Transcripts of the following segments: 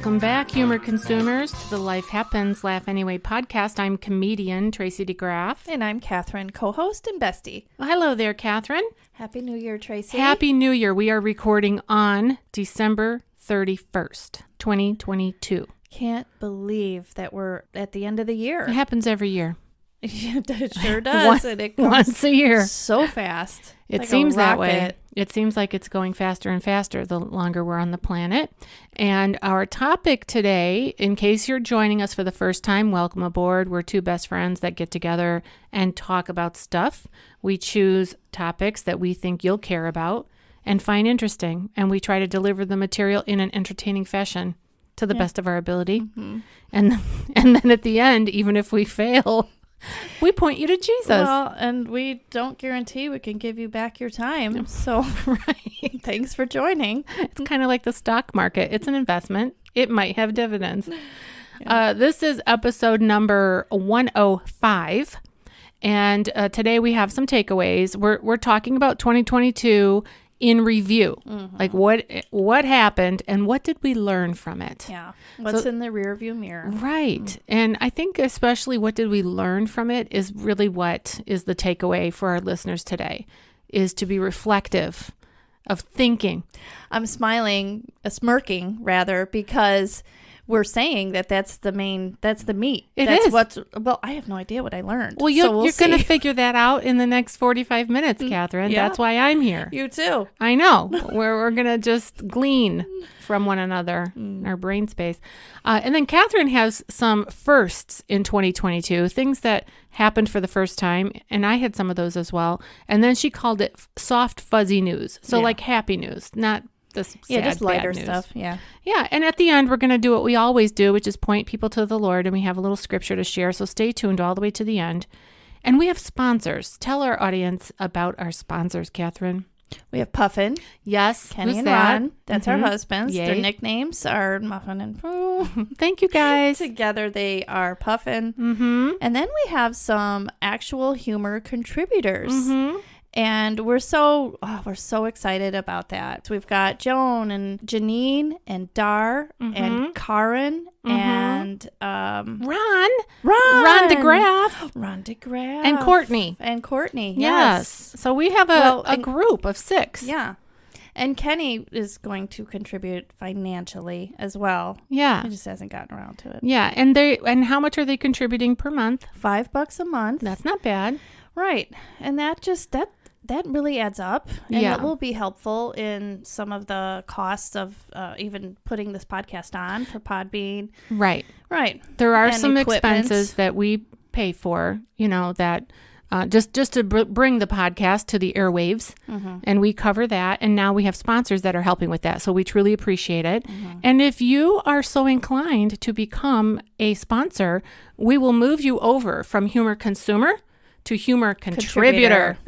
Welcome back, humor consumers, to the Life Happens, Laugh Anyway podcast. I'm comedian Tracy DeGraaf. And I'm Catherine, co-host and bestie. Well, hello there, Catherine. Happy New Year, Tracy. Happy New Year. We are recording on December 31st, 2022. Can't believe that we're at the end of the year. It happens every year. It sure does. And it comes once a year. So fast. It like seems that way. It seems like it's going faster and faster the longer we're on the planet. And our topic today, in case you're joining us for the first time, welcome aboard. We're two best friends that get together and talk about stuff. We choose topics that we think you'll care about and find interesting. And we try to deliver the material in an entertaining fashion to the best of our ability. Mm-hmm. And then at the end, even if we fail, we point you to Jesus. Well, and we don't guarantee we can give you back your time. So, right. Thanks for joining. It's kind of like the stock market. It's an investment. It might have dividends. Yeah. This is episode number 105. And today we have some takeaways. We're talking about 2022 in review. Mm-hmm. Like what happened and what did we learn from it? Yeah. What's in the rearview mirror? Right. Mm-hmm. And I think especially what did we learn from it is really what is the takeaway for our listeners today, is to be reflective of thinking. I'm smirking rather, because we're saying that's the meat. Is. Well, I have no idea what I learned. Well, you're going to figure that out in the next 45 minutes, Catherine. Yeah. That's why I'm here. You too. I know. We're going to just glean from one another in our brain space. And then Catherine has some firsts in 2022, things that happened for the first time. And I had some of those as well. And then she called it soft, fuzzy news. So like happy news, not this sad, just lighter bad news. stuff. Yeah. And at the end, we're going to do what we always do, which is point people to the Lord, and we have a little scripture to share. So stay tuned all the way to the end. And we have sponsors. Tell our audience about our sponsors, Catherine. We have Puffin. Yes. Kenny and that? Ron. That's our husbands. Yay. Their nicknames are Muffin and Pooh. Thank you, guys. Together they are Puffin. Mm-hmm. And then we have some actual humor contributors. Mm-hmm. And we're so excited about that. So we've got Joan and Janine and Dar and Karen and Ron DeGraaf. And Courtney. Yes. So we have a group of 6. Yeah. And Kenny is going to contribute financially as well. Yeah. He just hasn't gotten around to it. Yeah. And how much are they contributing per month? $5 a month. That's not bad. Right. And that really adds up, and it will be helpful in some of the costs of even putting this podcast on for Podbean. Right. There are some expenses that we pay for, that just to bring the podcast to the airwaves, and we cover that. And now we have sponsors that are helping with that, so we truly appreciate it. And if you are so inclined to become a sponsor, we will move you over from humor consumer to humor contributor.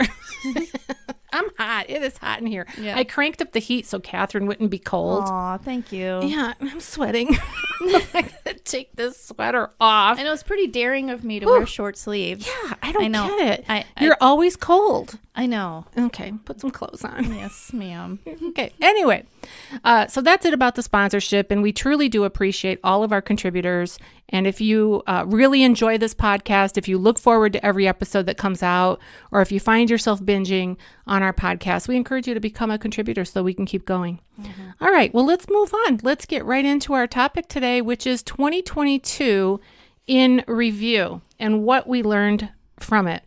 I'm hot. It is hot in here. Yeah. I cranked up the heat so Catherine wouldn't be cold. Aw, thank you. Yeah, I'm sweating. I gotta take this sweater off. I know it's pretty daring of me to wear short sleeves. Yeah, I don't get it. You're always cold. I know. Okay, put some clothes on. Yes, ma'am. Okay, anyway, so that's it about the sponsorship, and we truly do appreciate all of our contributors. And if you really enjoy this podcast, if you look forward to every episode that comes out, or if you find yourself binging on our podcast, we encourage you to become a contributor so we can keep going. All right, well, let's move on. Let's get right into our topic today, which is 2022 in review and what we learned from it.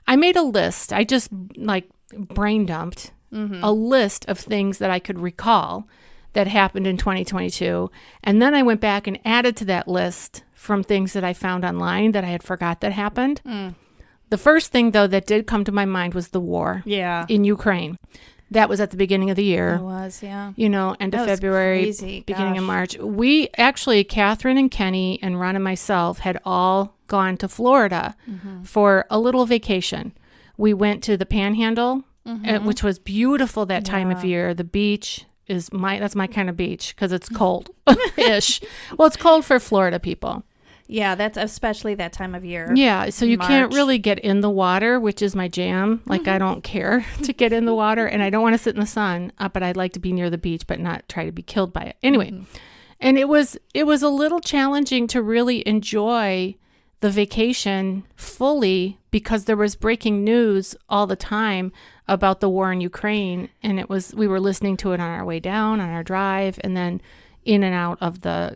I made a list. I just brain dumped a list of things that I could recall that happened in 2022. And then I went back and added to that list from things that I found online that I had forgot that happened. The first thing, though, that did come to my mind was the war in Ukraine. That was at the beginning of the year. It was, yeah. End of February, beginning of March. We actually, Catherine and Kenny and Ron and myself had all gone to Florida for a little vacation. We went to the Panhandle, which was beautiful that time of year. The beach is that's my kind of beach because it's cold-ish. Well, it's cold for Florida people. Yeah, that's especially that time of year. Yeah, so you can't really get in the water, which is my jam. Like, I don't care to get in the water, and I don't want to sit in the sun, but I'd like to be near the beach, but not try to be killed by it. Anyway, And it was a little challenging to really enjoy the vacation fully because there was breaking news all the time about the war in Ukraine. And we were listening to it on our way down, on our drive, and then in and out of the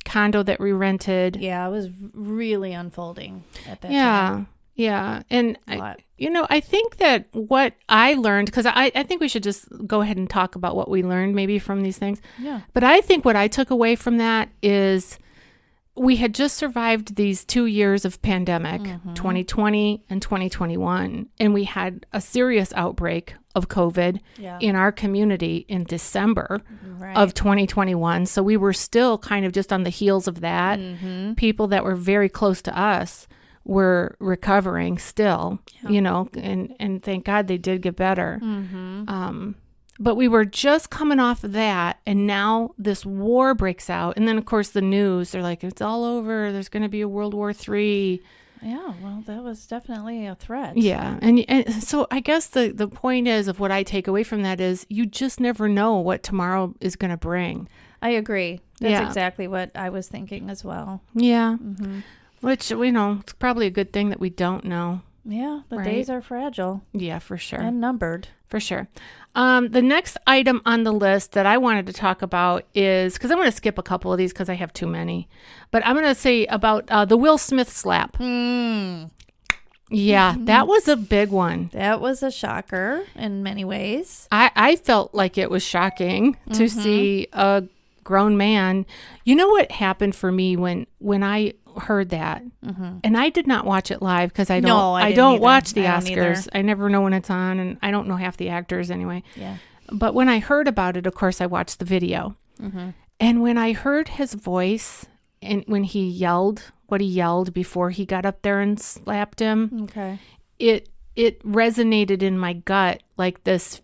condo that we rented. Yeah, it was really unfolding at that time. Yeah. And, I think that what I learned, because I think we should just go ahead and talk about what we learned maybe from these things. Yeah. But I think what I took away from that is we had just survived these 2 years of pandemic, 2020 and 2021, and we had a serious outbreak of COVID in our community in December of 2021. So we were still kind of just on the heels of that. People that were very close to us were recovering still, and thank God they did get better. But we were just coming off of that, and now this war breaks out. And then, of course, the news, they're like, it's all over. There's going to be a World War III. Yeah, well, that was definitely a threat. Yeah. And so I guess the point is of what I take away from that is you just never know what tomorrow is going to bring. I agree. That's exactly what I was thinking as well. Yeah. Which, it's probably a good thing that we don't know. Yeah, the days are fragile. Yeah, for sure. And numbered. For sure. The next item on the list that I wanted to talk about is, because I'm going to skip a couple of these because I have too many, but I'm going to say about the Will Smith slap. Yeah, that was a big one. That was a shocker in many ways. I felt like it was shocking to see a grown man. You know what happened for me when I heard that, and I did not watch it live because I don't watch the Oscars. I never know when it's on, and I don't know half the actors anyway. Yeah. But when I heard about it, of course, I watched the video, and when I heard his voice and when he yelled what he yelled before he got up there and slapped him, it resonated in my gut like this,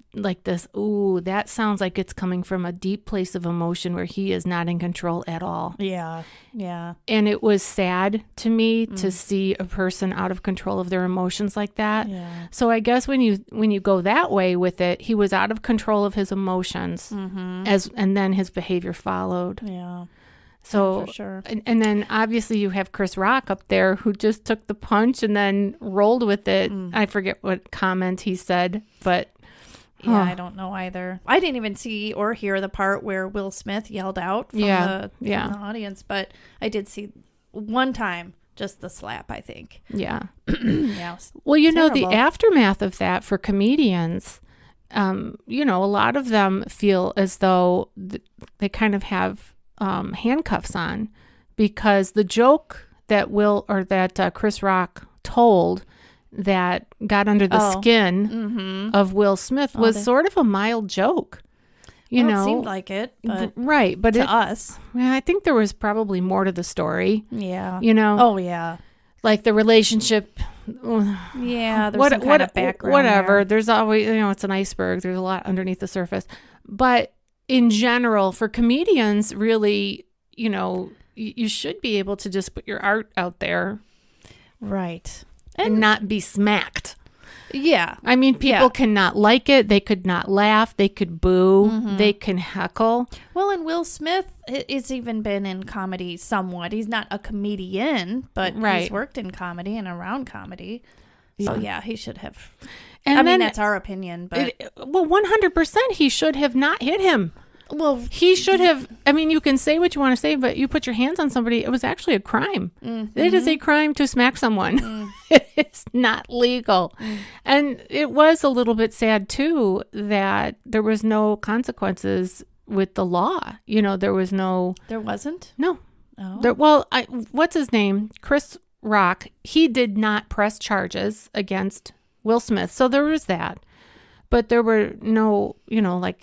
ooh, that sounds like it's coming from a deep place of emotion where he is not in control at all. Yeah. And it was sad to me to see a person out of control of their emotions like that. Yeah. So I guess when you go that way with it, he was out of control of his emotions and then his behavior followed. Yeah. So, for sure. And then obviously you have Chris Rock up there who just took the punch and then rolled with it. I forget what comment he said, but yeah, I don't know either. I didn't even see or hear the part where Will Smith yelled out from the audience, but I did see one time just the slap, I think. Yeah. Yeah. Well, the aftermath of that for comedians, a lot of them feel as though they kind of have handcuffs on because the joke that Chris Rock told that got under the skin of Will Smith was sort of a mild joke. It seemed like it, but right, but to us, I think there was probably more to the story. Yeah. Oh yeah. Like the relationship. Yeah. There's some kind of background. Whatever. There. There's always, it's an iceberg. There's a lot underneath the surface, but in general, for comedians, really, you should be able to just put your art out there. Right. And not be smacked. Yeah. I mean, people cannot like it. They could not laugh. They could boo. They can heckle. Well, and Will Smith has even been in comedy somewhat. He's not a comedian, but he's worked in comedy and around comedy. So, he should have. And that's our opinion. But 100%, he should have not hit him. Well, he should have. I mean, you can say what you want to say, but you put your hands on somebody. It was actually a crime. It is a crime to smack someone. It's not legal. And it was a little bit sad, too, that there was no consequences with the law. There was no. There wasn't? No. Oh. What's his name? Chris Rock. He did not press charges against Will Smith. So there was that. But there were no,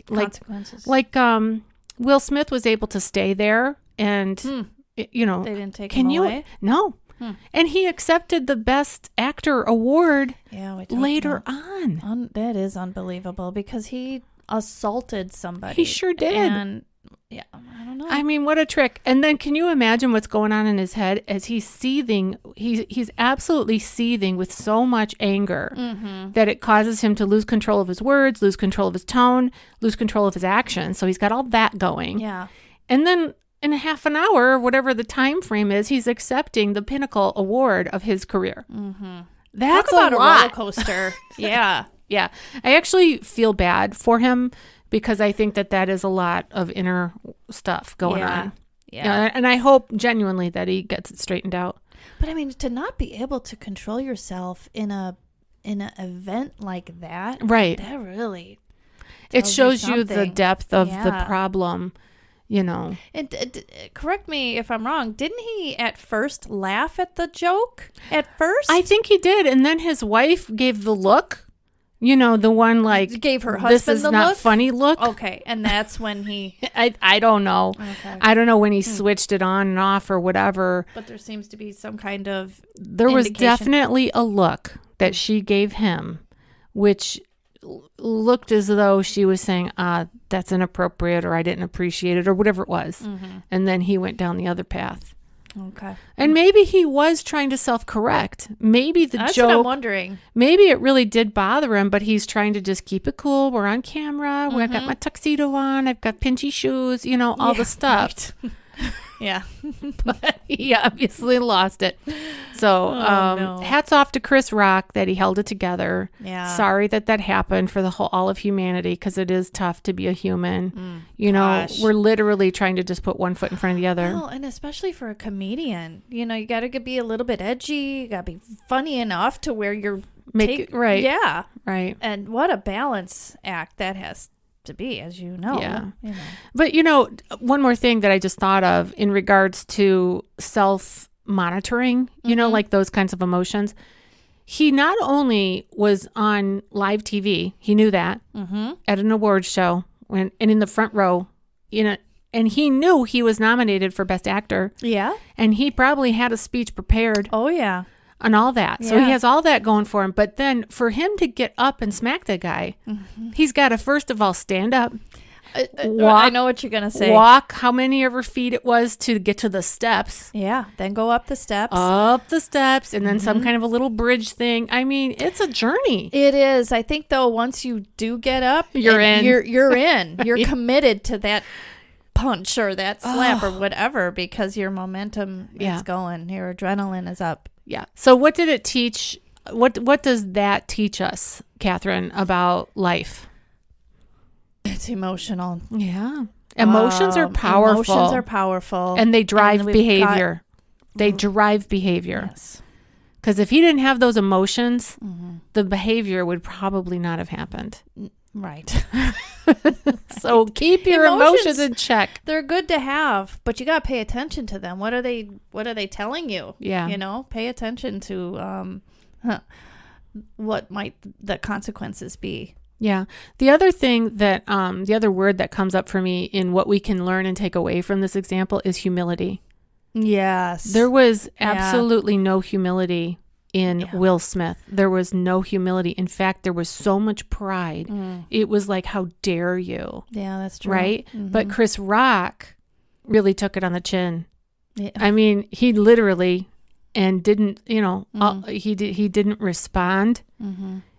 consequences. Will Smith was able to stay there and, They didn't take him away? No. And he accepted the Best Actor award later on. That is unbelievable because he assaulted somebody. He sure did. And I don't know. I mean, what a trick. And then can you imagine what's going on in his head as he's seething? He's absolutely seething with so much anger that it causes him to lose control of his words, lose control of his tone, lose control of his actions. So he's got all that going. Yeah. And then in a half an hour, whatever the time frame is, he's accepting the pinnacle award of his career. Mm-hmm. That's Talk about a lot. roller coaster. Yeah. Yeah. I actually feel bad for him because I think that is a lot of inner stuff going on. Yeah. And I hope genuinely that he gets it straightened out. But I mean, to not be able to control yourself in an event like that, right? That really it shows you the depth of the problem, And correct me if I'm wrong. Didn't he at first laugh at the joke? At first, I think he did, and then his wife gave the look. The one like gave her husband this is the not look? funny look. Okay, and that's when he. I don't know. Okay. I don't know when he switched it on and off or whatever. But there seems to be some kind of. There was definitely a look that she gave him, which looked as though she was saying, that's inappropriate, or I didn't appreciate it, or whatever it was. Mm-hmm. And then he went down the other path. Okay. And maybe he was trying to self-correct. Maybe that's joke. What I'm wondering. Maybe it really did bother him, but he's trying to just keep it cool. We're on camera. Mm-hmm. I've got my tuxedo on. I've got pinchy shoes. All the stuff. Right. Yeah. But he obviously lost it. So no. Hats off to Chris Rock that he held it together. Yeah. Sorry that happened for all of humanity, because it is tough to be a human. Gosh. We're literally trying to just put one foot in front of the other. Well, and especially for a comedian, you got to be a little bit edgy. You got to be funny enough to where you're right. Yeah. Right. And what a balance act that has to be, as you know. Yeah. But one more thing that I just thought of in regards to self-monitoring, like those kinds of emotions. He not only was on live TV, he knew that, at an awards show and in the front row, and he knew he was nominated for Best Actor. Yeah. And he probably had a speech prepared. Oh, yeah. And all that. Yeah. So he has all that going for him. But then for him to get up and smack the guy, he's got to first of all stand up. Walk, I know what you're going to say. Walk how many ever feet it was to get to the steps. Yeah. Then go up the steps. And then some kind of a little bridge thing. I mean, it's a journey. It is. I think, though, once you do get up, you're in. You're in. You're committed to that punch or that slap or whatever, because your momentum is going. Your adrenaline is up. Yeah. So what did it teach? What does that teach us, Catherine, about life? It's emotional. Yeah. Emotions are powerful. And they drive behavior. They drive behavior. Yes. Because if he didn't have those emotions, the behavior would probably not have happened. Right. So keep your emotions in check. They're good to have, but you got to pay attention to them. What are they telling you? Yeah. Pay attention to what might the consequences be. Yeah. The other thing that the other word that comes up for me in what we can learn and take away from this example is humility. Yes. There was absolutely no humility in Will Smith. There was no humility. In fact, there was so much pride. It was like, how dare you? Yeah, that's true. Right? But Chris Rock really took it on the chin. Yeah. I mean, he literally didn't, he didn't respond.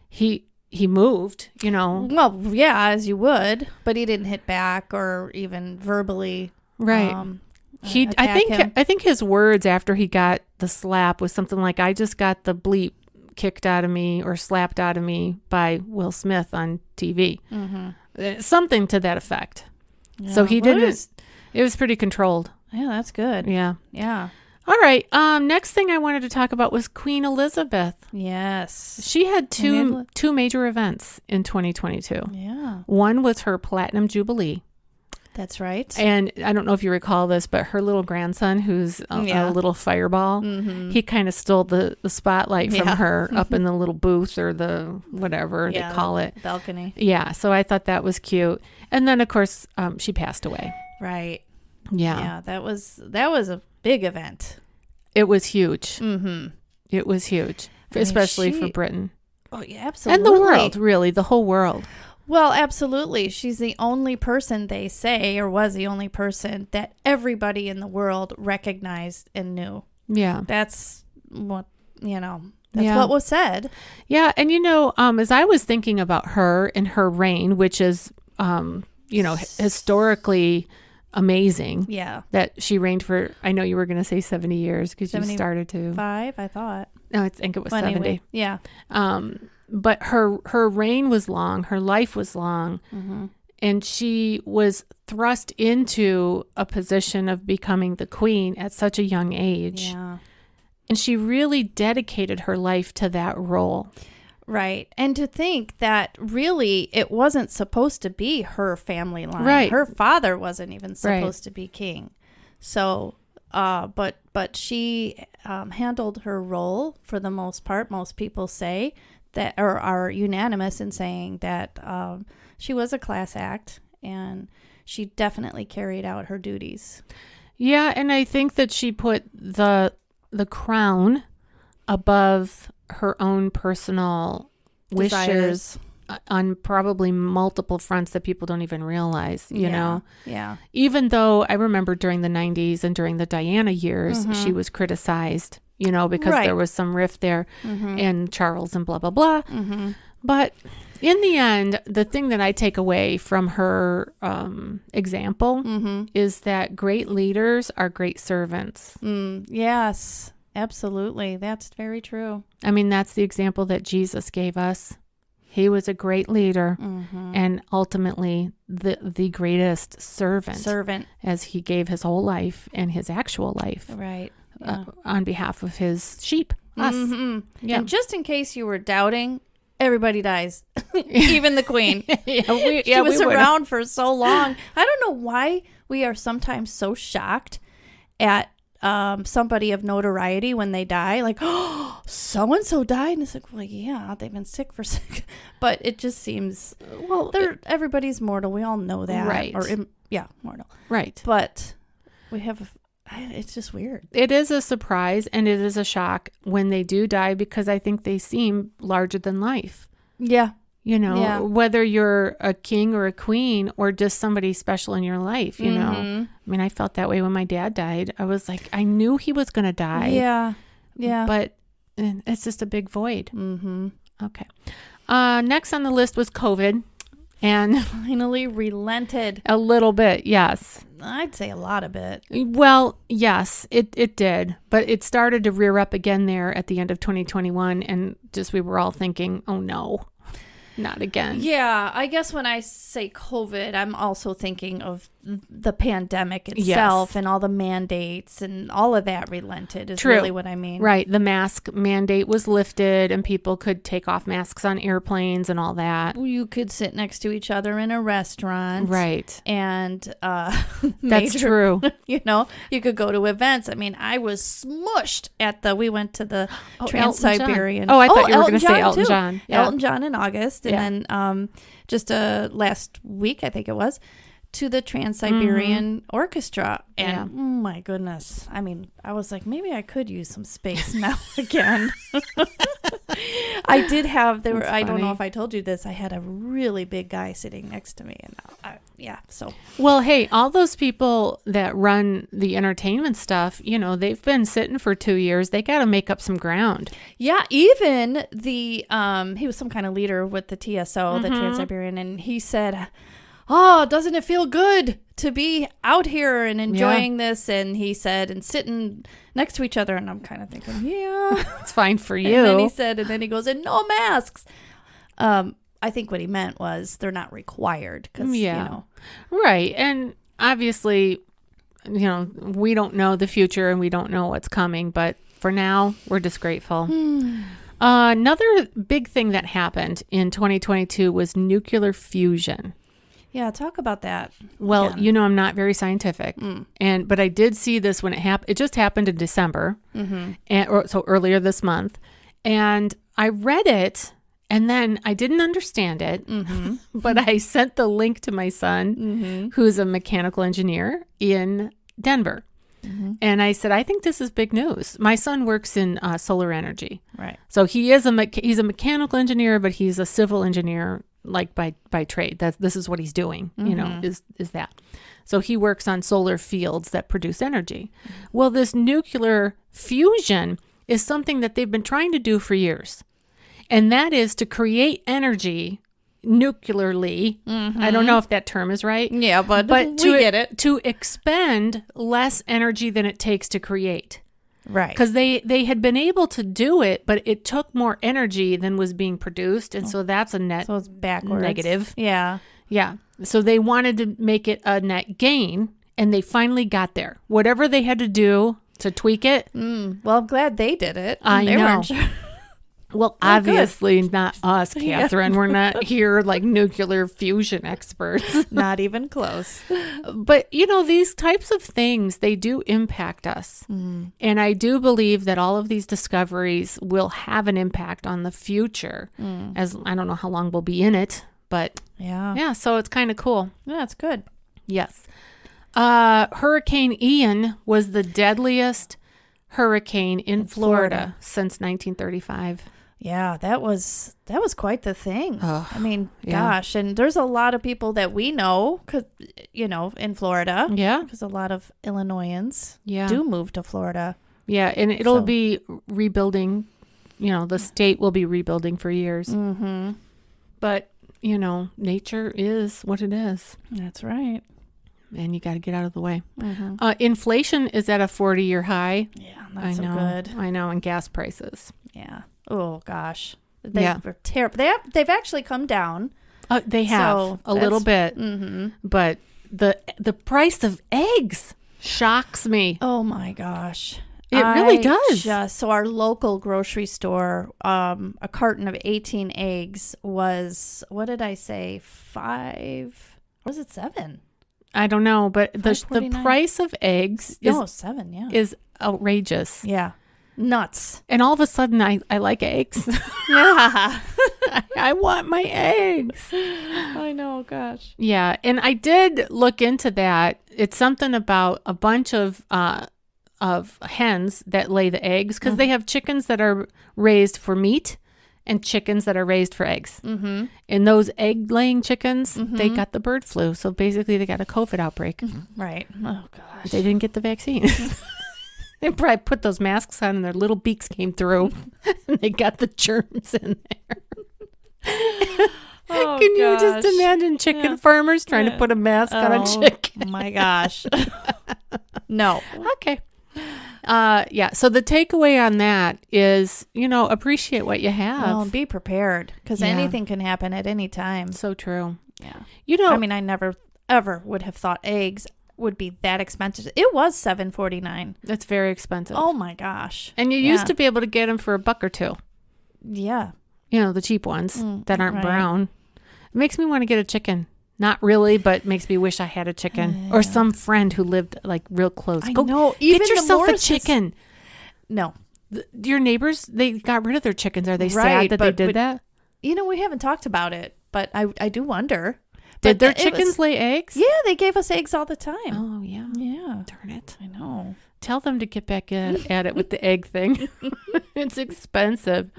He moved, Well, yeah, as you would, but he didn't hit back or even verbally. Right. I think his words after he got the slap was something like, I just got the bleep kicked out of me or slapped out of me by Will Smith on TV. Something to that effect. Yeah. So he didn't. It was pretty controlled. Yeah, that's good. Yeah. Yeah. All right. Next thing I wanted to talk about was Queen Elizabeth. Yes. She had two major events in 2022. Yeah. One was her Platinum Jubilee. That's right. And I don't know if you recall this, but her little grandson, who's a little fireball, he kind of stole the spotlight from her up in the little booth or the whatever they call it. Balcony. Yeah. So I thought that was cute. And then, of course, she passed away. Right. Yeah. Yeah. That was a big event. It was huge. It was huge, especially for Britain. Oh, yeah, absolutely. And the world, really, the whole world. Well, absolutely. She's the only person, they say, or was the only person that everybody in the world recognized and knew. Yeah. That's what, what was said. Yeah. And, as I was thinking about her and her reign, which is, historically amazing. Yeah. That she reigned for, I know you were going to say 70 years because you started to. 5, I thought. No, I think it was 70. Anyway, yeah. But her reign was long. Her life was long. Mm-hmm. And she was thrust into a position of becoming the queen at such a young age. Yeah. And she really dedicated her life to that role. Right. And to think that really it wasn't supposed to be her family line. Right. Her father wasn't even supposed to be king. So, but she handled her role for the most part. Most people say that, or are unanimous in saying that she was a class act, and she definitely carried out her duties. Yeah, and I think that she put the crown above her own personal wishes on probably multiple fronts that people don't even realize, you know? Yeah. Even though I remember during the 90s and during the Diana years, she was criticized, you know, because there was some rift there and Charles and blah, blah, blah. Mm-hmm. But in the end, the thing that I take away from her example is that great leaders are great servants. Yes. Absolutely. That's very true. I mean, that's the example that Jesus gave us. He was a great leader and ultimately the greatest servant as he gave his whole life and his actual life on behalf of his sheep, us. Yeah. And just in case you were doubting, everybody dies, even the queen. She was around for so long. I don't know why we are sometimes so shocked at somebody of notoriety when they die, like, oh, so-and-so died. And it's like, well, yeah, they've been sick for sick. But it just seems, well, everybody's mortal. We all know that. Right. Mortal. Right. But it's just weird. It is a surprise and it is a shock when they do die because I think they seem larger than life. Yeah. You know, whether you're a king or a queen or just somebody special in your life, you know. I mean, I felt that way when my dad died. I was like, I knew he was going to die. Yeah. Yeah. But it's just a big void. Mm-hmm. Okay. Next on the list was COVID. And finally relented. A little bit, yes. I'd say a lot of it. Well, yes, it did. But it started to rear up again there at the end of 2021. And just we were all thinking, oh, no. Not again. Yeah, I guess when I say COVID, I'm also thinking of the pandemic itself and all the mandates and all of that relented is really what I mean. Right. The mask mandate was lifted and people could take off masks on airplanes and all that. You could sit next to each other in a restaurant. Right. And that's true. You know, you could go to events. I mean, I was smushed we went to the Trans-Siberian. Oh, I thought you were going to say Elton John. Yeah. Elton John in August. And then just last week, I think it was, to the Trans-Siberian Orchestra. And oh my goodness. I mean, I was like, maybe I could use some space now again. I did have, I don't know if I told you this, I had a really big guy sitting next to me. And so. Well, hey, all those people that run the entertainment stuff, you know, they've been sitting for 2 years. They got to make up some ground. Yeah, even he was some kind of leader with the TSO, the Trans-Siberian, and he said, oh, doesn't it feel good to be out here and enjoying this? And he said, and sitting next to each other. And I'm kind of thinking, yeah. It's fine for you. And then he goes, and no masks. I think what he meant was they're not required. You know. Right. And obviously, you know, we don't know the future and we don't know what's coming. But for now, we're just grateful. Another big thing that happened in 2022 was nuclear fusion. Yeah, talk about that. Well, you know, I'm not very scientific, but I did see this when it happened. It just happened in December, so earlier this month, and I read it, and then I didn't understand it, but I sent the link to my son, who's a mechanical engineer in Denver, and I said, I think this is big news. My son works in solar energy, right? So he's a mechanical engineer, but he's a civil engineer. Like by trade, this is what he's doing, you know, is that. So he works on solar fields that produce energy. Well, this nuclear fusion is something that they've been trying to do for years. And that is to create energy nuclearly. I don't know if that term is right. Yeah, but we get it. To expend less energy than it takes to create. Right. Because they had been able to do it, but it took more energy than was being produced. And so that's a net So it's backwards. negative. Yeah. Yeah. So they wanted to make it a net gain, and they finally got there. Whatever they had to do to tweak it. Well, I'm glad they did it. I they know. Weren't sure. Well, obviously not us, Catherine. Yeah. We're not here like nuclear fusion experts. Not even close. But, these types of things, they do impact us. And I do believe that all of these discoveries will have an impact on the future. As I don't know how long we'll be in it, but yeah, so it's kind of cool. Yeah, it's good. Yes. Hurricane Ian was the deadliest hurricane in Florida since 1935. Yeah, that was quite the thing. I mean, yeah. Gosh, and there's a lot of people that we know, in Florida. Yeah. Because a lot of Illinoisans do move to Florida. Yeah, and it'll be rebuilding. The state will be rebuilding for years. Mm-hmm. But, nature is what it is. That's right. And you got to get out of the way. Mm-hmm. Inflation is at a 40-year high. Yeah, that's so good. I know, and gas prices. Yeah. Oh, gosh. They were terrible. They've actually come down. They have a little bit. Mm-hmm. But the price of eggs shocks me. Oh, my gosh. It really does. So our local grocery store, a carton of 18 eggs was, what did I say, 5? Or was it 7? I don't know, but the price of eggs is 7, is outrageous. Yeah. Nuts. And all of a sudden, I like eggs. Yeah. I want my eggs. I know, gosh. Yeah, and I did look into that. It's something about a bunch of hens that lay the eggs, because they have chickens that are raised for meat and chickens that are raised for eggs. Mm-hmm. And those egg-laying chickens, they got the bird flu. So basically, they got a COVID outbreak. Right. Oh, gosh. They didn't get the vaccine. They probably put those masks on and their little beaks came through and they got the germs in there. Oh, Can you just imagine chicken farmers trying to put a mask on a chicken? Oh my gosh. No. Okay. So the takeaway on that is, appreciate what you have. Well, and be prepared, because anything can happen at any time. So true. Yeah. I mean, I never, ever would have thought eggs would be that expensive. It was $7.49. That's very expensive. Oh my gosh. And you used to be able to get them for $1 or $2. Yeah. The cheap ones that aren't brown. It makes me want to get a chicken. Not really, but makes me wish I had a chicken or some friend who lived like real close. I know. Even get yourself a chicken. No. Your neighbors, they got rid of their chickens. Are they sad that they did that? We haven't talked about it, but I do wonder. Did their chickens lay eggs? Yeah, they gave us eggs all the time. Oh, yeah. Yeah. Darn it. I know. Tell them to get back at it with the egg thing. It's expensive.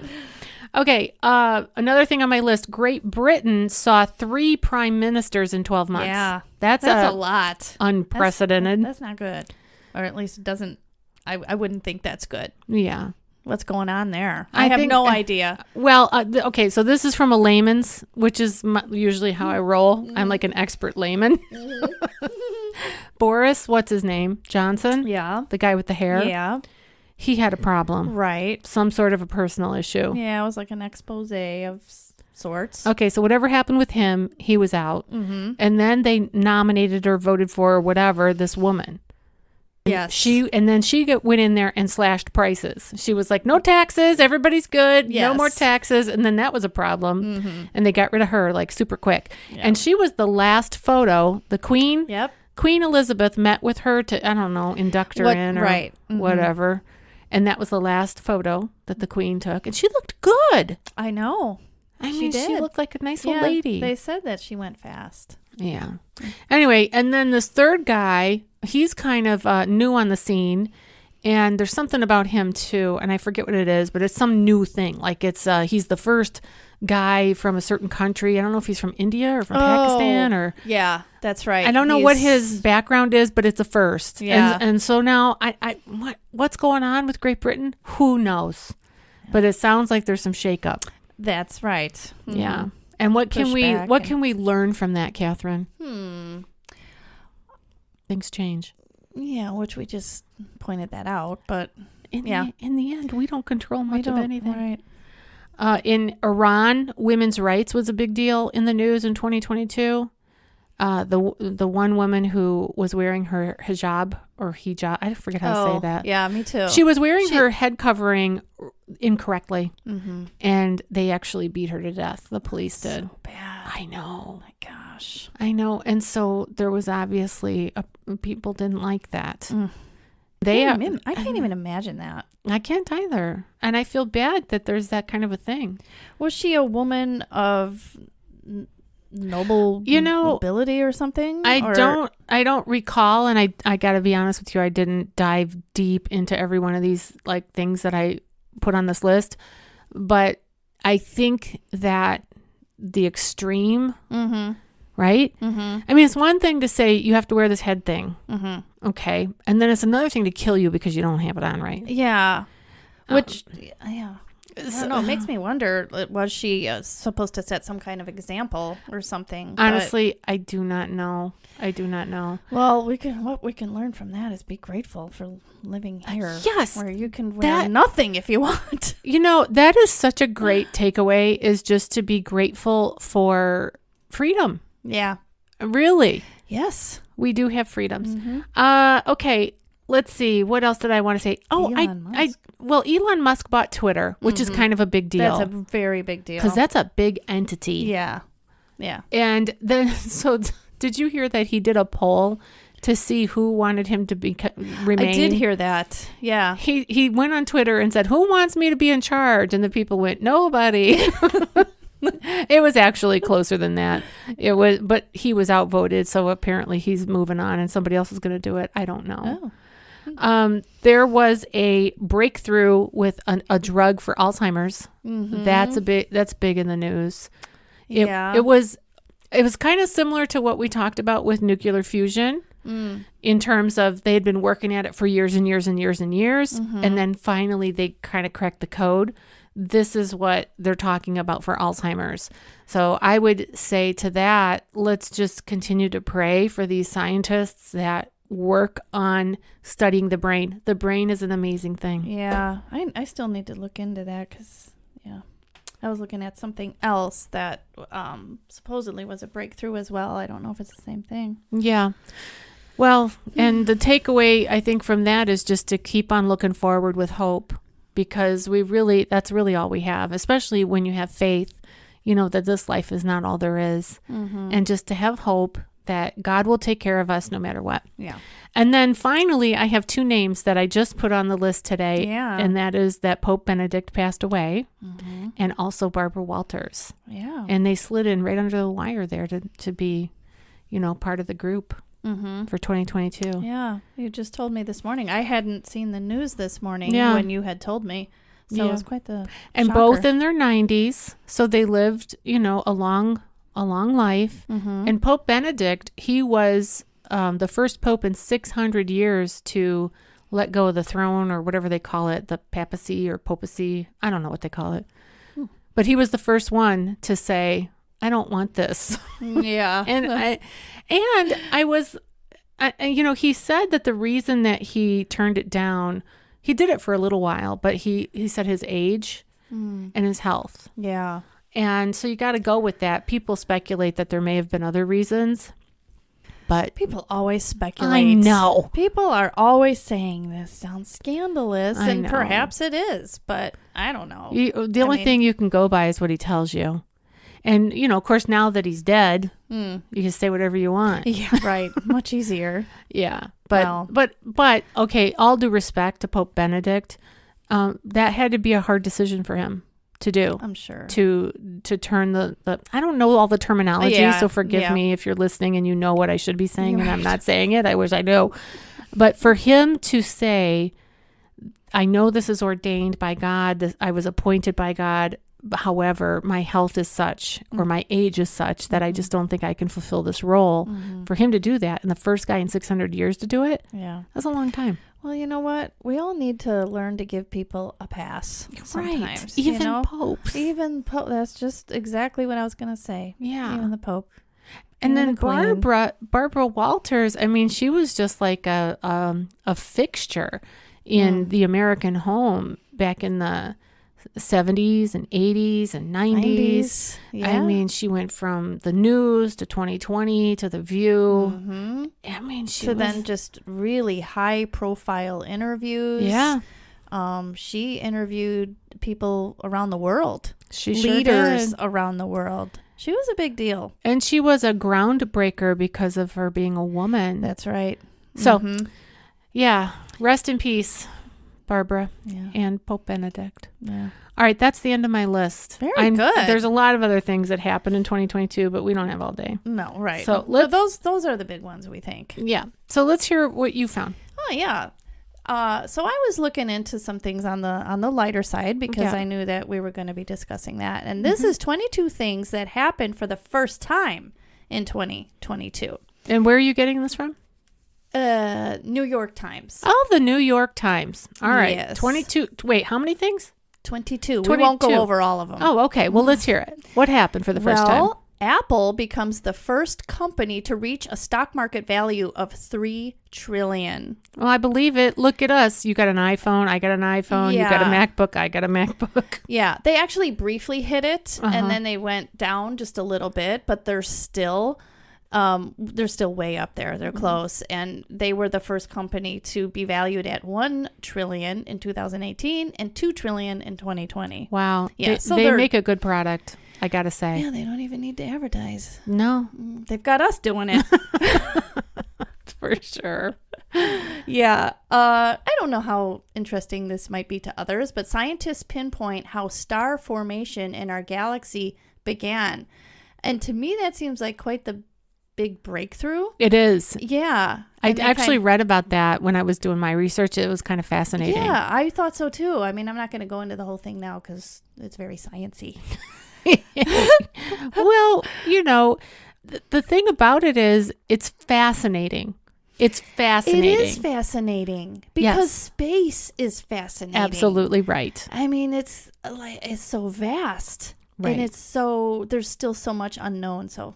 Okay, another thing on my list. Great Britain saw 3 prime ministers in 12 months. Yeah. That's a lot. Unprecedented. That's not good. Or at least it doesn't, I wouldn't think that's good. Yeah. What's going on there? I have no idea. Well, okay, so this is from a layman's, which is usually how I roll. I'm like an expert layman. Boris, what's his name? Johnson? Yeah. The guy with the hair? Yeah. He had a problem. Right. Some sort of a personal issue. Yeah, it was like an expose of sorts. Okay, so whatever happened with him, he was out. Mm-hmm. And then they nominated or voted for or whatever, this woman. Yes. Then she went in there and slashed prices. She was like, no taxes, everybody's good, yes. No more taxes. And then that was a problem. Mm-hmm. And they got rid of her like super quick. Yep. And she was the last photo. The Queen, yep. Queen Elizabeth met with her to, I don't know, induct her in or right. Mm-hmm. whatever. And that was the last photo that the Queen took. And she looked good. I know. I mean, she looked like a nice old lady. They said that she went fast. Yeah. Anyway, and then this third guy, he's kind of new on the scene, and there's something about him too, and I forget what it is, but it's some new thing. Like it's he's the first guy from a certain country. I don't know if he's from India or from Pakistan or yeah, that's right. I don't know what his background is, but it's a first. Yeah. And so now what's going on with Great Britain? Who knows? But it sounds like there's some shakeup. That's right. Mm-hmm. Yeah. And what can we learn from that, Catherine? Things change. Yeah, which we just pointed that out, but in the end, we don't control much of anything. Right. In Iran, women's rights was a big deal in the news in 2022. The one woman who was wearing her hijab, I forget how to say that. Yeah, me too. She was wearing her head covering incorrectly, and they actually beat her to death. The police did. So bad. I know. Oh my gosh. I know. And so there was obviously people didn't like that. I can't even imagine that. I can't either. And I feel bad that there's that kind of a thing. Was she a woman of nobility or something? I don't recall, and I got to be honest with you, I didn't dive deep into every one of these like things that I put on this list, but I think that the extreme, right? I mean, it's one thing to say you have to wear this head thing, okay, and then it's another thing to kill you because you don't have it on right. Yeah, which I don't know. It makes me wonder, was she supposed to set some kind of example or something? Honestly, I do not know. Well, what we can learn from that is be grateful for living here. Yes. Where you can wear nothing if you want. That is such a great takeaway, is just to be grateful for freedom. Yeah. Really. Yes. We do have freedoms. Okay. Let's see. What else did I want to say? Oh, Elon Musk bought Twitter, which is kind of a big deal. That's a very big deal. Because that's a big entity. Yeah. Yeah. And then, so did you hear that he did a poll to see who wanted him to remain? I did hear that. Yeah. He went on Twitter and said, "Who wants me to be in charge?" And the people went, "Nobody." It was actually closer than that. But he was outvoted. So apparently he's moving on and somebody else is going to do it. I don't know. Oh. There was a breakthrough with a drug for Alzheimer's. That's big in the news. It was kind of similar to what we talked about with nuclear fusion, in terms of they had been working at it for years and years and years and years, and then finally they kind of cracked the code. This is what they're talking about for Alzheimer's. So I would say to that, let's just continue to pray for these scientists that work on studying the brain. The brain is an amazing thing. Yeah, I still need to look into that because, I was looking at something else that supposedly was a breakthrough as well. I don't know if it's the same thing. Yeah. Well, and the takeaway, I think, from that is just to keep on looking forward with hope, because that's really all we have, especially when you have faith, that this life is not all there is. And just to have hope that God will take care of us no matter what. Yeah. And then finally, I have two names that I just put on the list today. Yeah. And that is that Pope Benedict passed away, and also Barbara Walters. Yeah. And they slid in right under the wire there to be, part of the group for 2022. Yeah. You just told me this morning. I hadn't seen the news this morning when you had told me. So it was quite the And shocker. Both in their 90s. So they lived, a long life. And Pope Benedict, he was the first pope in 600 years to let go of the throne, or whatever they call it, the papacy or popacy. I don't know what they call it. But he was the first one to say, I don't want this. Yeah. He said that the reason that he turned it down, he did it for a little while, but he said his age and his health. Yeah. And so you got to go with that. People speculate that there may have been other reasons, but people always speculate. I know. People are always saying this sounds scandalous, and perhaps it is, but I don't know. The only thing you can go by is what he tells you. And, of course, now that he's dead, you can say whatever you want. Yeah, right. Much easier. Yeah. But okay, all due respect to Pope Benedict, that had to be a hard decision for him to do. I'm sure. To turn the I don't know all the terminology, so forgive me if you're listening and you know what I should be saying and I'm not saying it. I wish I knew. But for him to say, I know this is ordained by God, I was appointed by God, However, my health is such, or my age is such, that I just don't think I can fulfill this role. For him to do that, and the first guy in 600 years to do it, that's a long time. Well, you know what? We all need to learn to give people a pass sometimes. Right. Even popes. Even Pope. That's just exactly what I was going to say. Yeah. Even the Pope. And then Barbara Walters, I mean, she was just like a fixture in the American home back in the 70s and 80s and 90s. Yeah. I mean, she went from the news to 2020 to The View. I mean, then just really high profile interviews. Yeah. She interviewed people around the world. Leaders around the world. She was a big deal. And she was a groundbreaker because of her being a woman. That's right. So, yeah, rest in peace, Barbara and Pope Benedict. Yeah. All right, that's the end of my list. Very good. There's a lot of other things that happened in 2022, but we don't have all day. No, right. So those are the big ones, we think. Yeah. So let's hear what you found. Oh, yeah. So I was looking into some things on the lighter side because I knew that we were going to be discussing that. And this is 22 things that happened for the first time in 2022. And where are you getting this from? New York Times. Oh, the New York Times. All right. Yes. 22. Wait, how many things? 22. We won't go over all of them. Oh, okay. Well, let's hear it. What happened for the first time? Apple becomes the first company to reach a stock market value of $3 trillion. Well, I believe it. Look at us. You got an iPhone. I got an iPhone. You got a MacBook. I got a MacBook. Yeah. They actually briefly hit it, and then they went down just a little bit, but they're still way up there. They're close. And they were the first company to be valued at $1 trillion in 2018 and $2 trillion in 2020. Wow. Yeah. They make a good product, I got to say. Yeah, they don't even need to advertise. No. They've got us doing it. For sure. Yeah. I don't know how interesting this might be to others, but scientists pinpoint how star formation in our galaxy began. And to me, that seems like quite the big breakthrough. It is. Yeah. I actually read about that when I was doing my research. It was kind of fascinating. Yeah, I thought so too. I mean, I'm not going to go into the whole thing now because it's very sciencey. Well, you know, the thing about it is it's fascinating. It's fascinating. It is fascinating because space is fascinating. Absolutely right. I mean, it's so vast. Right. And there's still so much unknown. So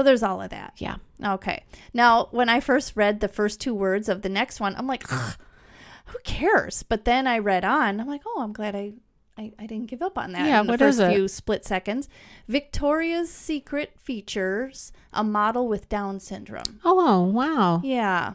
there's all of that. Yeah. Okay. Now, when I first read the first two words of the next one, I'm like, who cares? But then I read on. I'm like, oh, I'm glad I didn't give up on that. Yeah, in the first few split seconds. Victoria's Secret features a model with Down syndrome. Oh, wow. Yeah.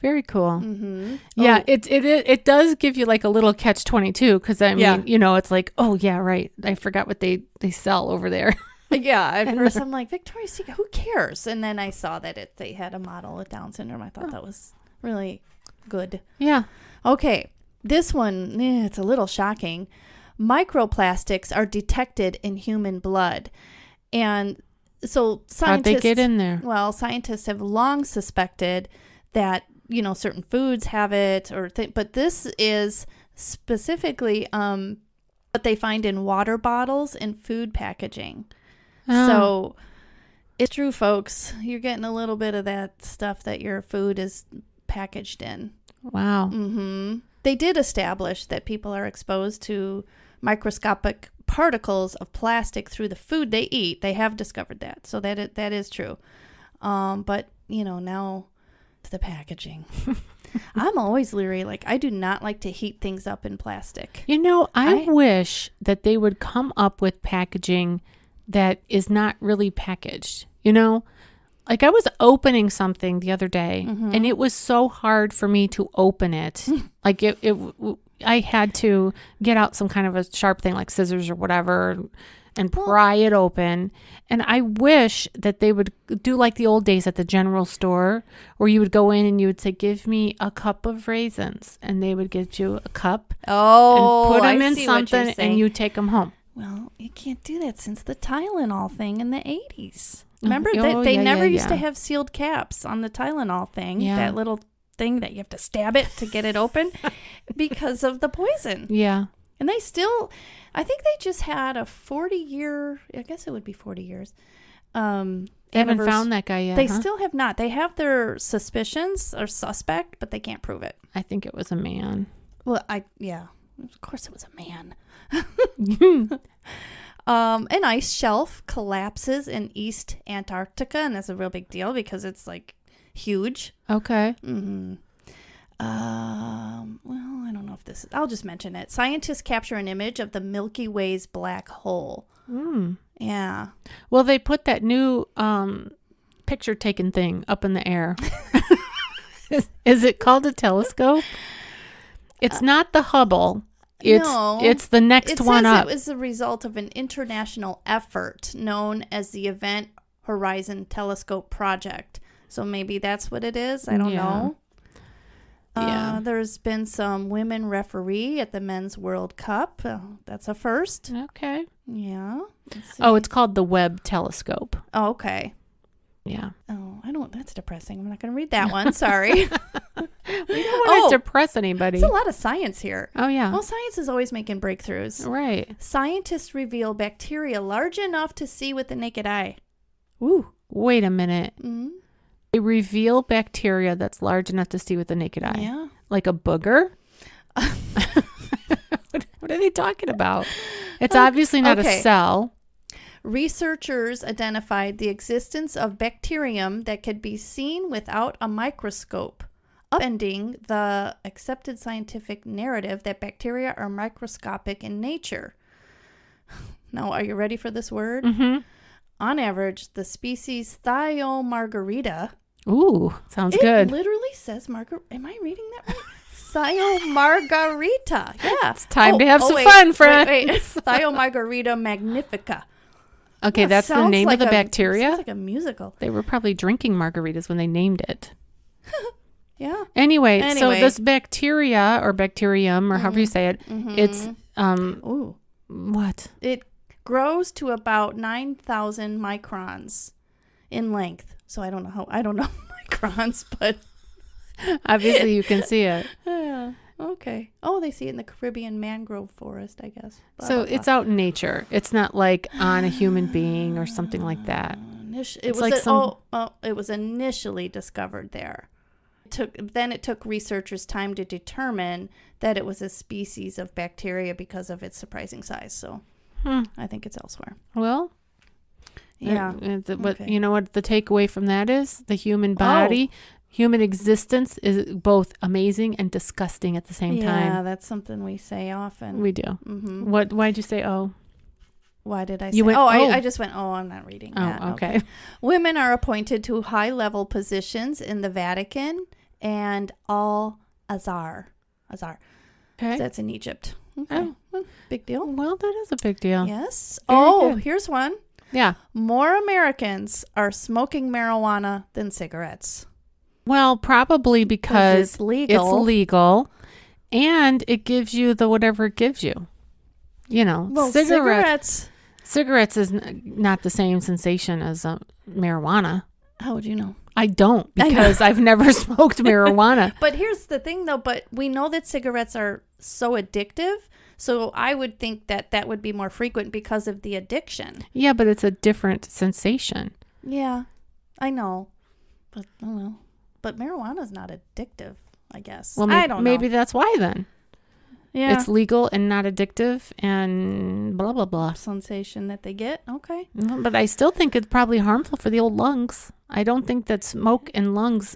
Very cool. Mm-hmm. Yeah, it does give you like a little catch-22 because, I mean, you know, it's like, oh, yeah, right. I forgot what they sell over there. Yeah, at first I'm like, Victoria's Secret, who cares? And then I saw that they had a model with Down syndrome. I thought that was really good. Yeah. Okay, this one, it's a little shocking. Microplastics are detected in human blood. And so scientists... How'd they get in there? Well, scientists have long suspected that, you know, certain foods have it, but this is specifically what they find in water bottles and food packaging. Oh. So it's true, folks. You're getting a little bit of that stuff that your food is packaged in. Wow. Mm-hmm. They did establish that people are exposed to microscopic particles of plastic through the food they eat. They have discovered that. So that is true. But, you know, now the packaging. I'm always leery. Like, I do not like to heat things up in plastic. You know, I wish that they would come up with packaging that is not really packaged. You know, like I was opening something the other day and it was so hard for me to open it. Like I had to get out some kind of a sharp thing like scissors or whatever and pry it open. And I wish that they would do like the old days at the general store where you would go in and you would say, give me a cup of raisins. And they would give you a cup and put them in something and you take them home. Well, you can't do that since the Tylenol thing in the 80s. Remember, they never used to have sealed caps on the Tylenol thing, that little thing that you have to stab it to get it open because of the poison. Yeah. And they still, I think they just had a 40-year, I guess it would be 40 years. They haven't found that guy yet. They still have not. They have their suspicions or suspect, but they can't prove it. I think it was a man. Well, of course it was a man. An ice shelf collapses in East Antarctica, and that's a real big deal because it's like huge. Okay. Mm-hmm. Well, I don't know if this is... I'll just mention it. Scientists capture an image of the Milky Way's black hole. Yeah. Well, they put that new picture taken thing up in the air. Is it called a telescope? It's not the Hubble. It's the next one up. It was the result of an international effort known as the Event Horizon Telescope Project. So maybe that's what it is. I don't know. Yeah. There's been some women referee at the Men's World Cup. That's a first. Okay. Yeah. Oh, it's called the Webb Telescope. Oh, okay. Yeah. Oh, that's depressing. I'm not going to read that one. Sorry. We don't want to depress anybody. There's a lot of science here. Oh, yeah. Well, science is always making breakthroughs. Right. Scientists reveal bacteria large enough to see with the naked eye. Ooh. Wait a minute. Mm-hmm. They reveal bacteria that's large enough to see with the naked eye. Yeah. Like a booger? What are they talking about? It's obviously not a cell. Researchers identified the existence of bacterium that could be seen without a microscope, upending the accepted scientific narrative that bacteria are microscopic in nature. Now, are you ready for this word? Mm-hmm. On average, the species Thiomargarita. Ooh, sounds good. It literally says am I reading that right? Thiomargarita. Yeah. It's time to have some fun, friends. Wait. Thiomargarita magnifica. Okay, that's the name of the bacteria? Sounds like a musical. They were probably drinking margaritas when they named it. Yeah. Anyway, so this bacteria or bacterium or however you say it, it's Ooh. What? It grows to about 9,000 microns in length. So I don't know microns, but obviously you can see it. Yeah. Okay. Oh, they see it in the Caribbean mangrove forest, I guess. So it's out in nature. It's not like on a human being or something like that. It was initially discovered there. It took researchers time to determine that it was a species of bacteria because of its surprising size. So I think it's elsewhere. Well, yeah. You know what the takeaway from that is? The human body. Human existence is both amazing and disgusting at the same time. Yeah, that's something we say often. We do. Mm-hmm. Why'd you say, oh? Why did I say, you went, I just went, I'm not reading that. Oh, okay. Women are appointed to high-level positions in the Vatican and Al-Azhar. Okay. So that's in Egypt. Okay. Oh. Well, big deal. Well, that is a big deal. Yes. Very good. Here's one. Yeah. More Americans are smoking marijuana than cigarettes. Well, probably because it's legal. And it gives you whatever it gives you. You know, well, cigarettes is not the same sensation as marijuana. How would you know? I don't, because I've never smoked marijuana. But here's the thing, though. But we know that cigarettes are so addictive. So I would think that would be more frequent because of the addiction. Yeah, but it's a different sensation. Yeah, I know. But I don't know. But marijuana is not addictive, I guess. Well, I don't know. Maybe that's why then. Yeah. It's legal and not addictive and blah, blah, blah. Sensation that they get. Okay. But I still think it's probably harmful for the old lungs. I don't think that smoke and lungs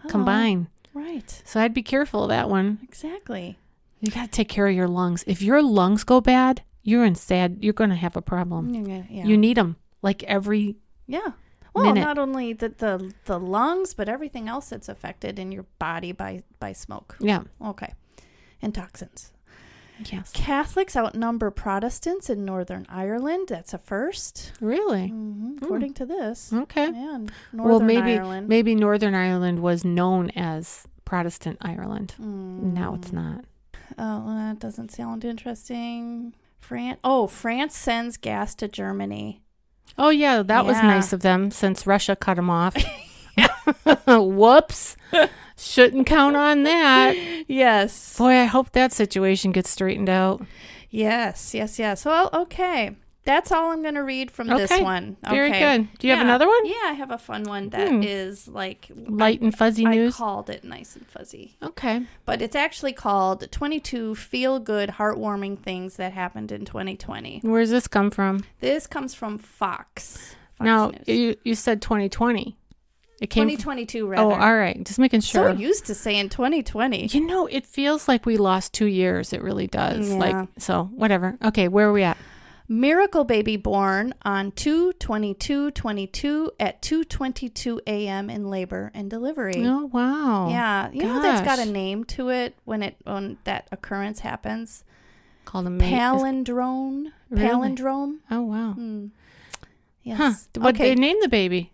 combine. Right. So I'd be careful of that one. Exactly. You got to take care of your lungs. If your lungs go bad, you're going to have a problem. Yeah. You need them like every Well, minute. Not only the lungs, but everything else that's affected in your body by smoke. Yeah. Okay. And toxins. Yes. Catholics outnumber Protestants in Northern Ireland. That's a first. Really? Mm-hmm. According to this. Okay. Yeah, Ireland. Maybe Northern Ireland was known as Protestant Ireland. Now it's not. Oh, well, that doesn't sound interesting. France sends gas to Germany. Oh, yeah, that was nice of them since Russia cut them off. Whoops. Shouldn't count on that. Yes. Boy, I hope that situation gets straightened out. Yes. Well, okay. That's all I'm going to read from this one. Okay. Very good. Do you have another one? Yeah, I have a fun one that is like... light and fuzzy news? I called it nice and fuzzy. Okay. But it's actually called 22 Feel-Good, Heartwarming Things That Happened in 2020. Where does this come from? This comes from Fox now, News. You said 2020. It came 2022, rather. Oh, all right. Just making sure. So used to saying 2020. You know, it feels like we lost 2 years. It really does. Yeah. So, whatever. Okay, where are we at? Miracle baby born on 2/22/22 at 2:22 a.m. in labor and delivery. Oh, wow. Yeah. You know that's got a name to it when that occurrence happens? Called a palindrome. Really? Palindrome. Oh, wow. Yes. Huh. What did they name the baby?